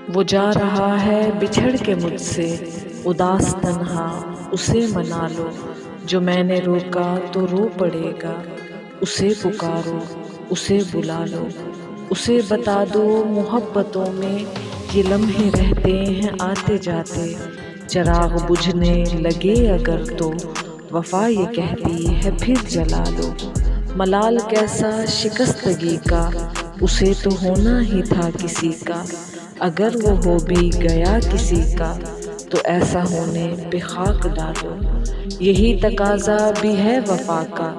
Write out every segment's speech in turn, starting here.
وہ جا رہا ہے بچھڑ کے مجھ سے اداس تنہا، اسے منا لو، جو میں نے روکا تو رو پڑے گا، اسے پکارو، اسے بلا لو، اسے بتا دو محبتوں میں یہ لمحے رہتے ہیں آتے جاتے، چراغ بجھنے لگے اگر تو وفا یہ کہتی ہے پھر جلا لو، ملال کیسا شکستگی کا، اسے تو ہونا ہی تھا کسی کا، اگر وہ ہو بھی گیا کسی کا تو ایسا ہونے پہ خاک ڈالو، یہی تقاضا بھی ہے وفا کا،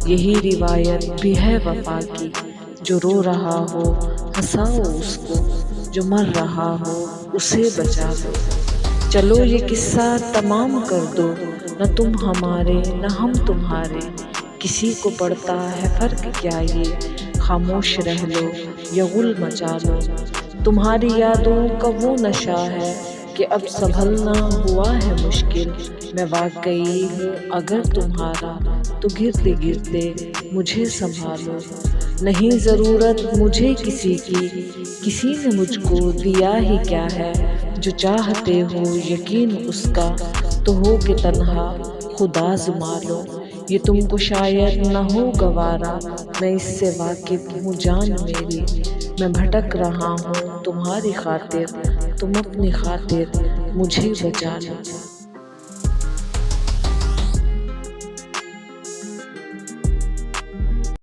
یہی روایت بھی ہے وفا کی، جو رو رہا ہو ہنساؤ اس کو، جو مر رہا ہو اسے بچا لو، چلو یہ قصہ تمام کر دو، نہ تم ہمارے نہ ہم تمہارے، کسی کو پڑتا ہے فرق کیا یہ، خاموش رہ لو یا غل مچا لو، تمہاری یادوں کا وہ نشہ ہے کہ اب سنبھلنا ہوا ہے مشکل، میں واقعی ہوں اگر تمہارا تو گرتے گرتے مجھے سنبھالو، نہیں ضرورت مجھے کسی کی، کسی نے مجھ کو دیا ہی کیا ہے، جو چاہتے ہو یقین اس کا تو ہو کہ تنہا خود آزما لو، یہ تم کو شاید نہ ہو گوارا، میں اس سے واقف ہوں جان میری، میں بھٹک رہا ہوں تمہاری خاطر، تم اپنی خاطر مجھے بچا لو۔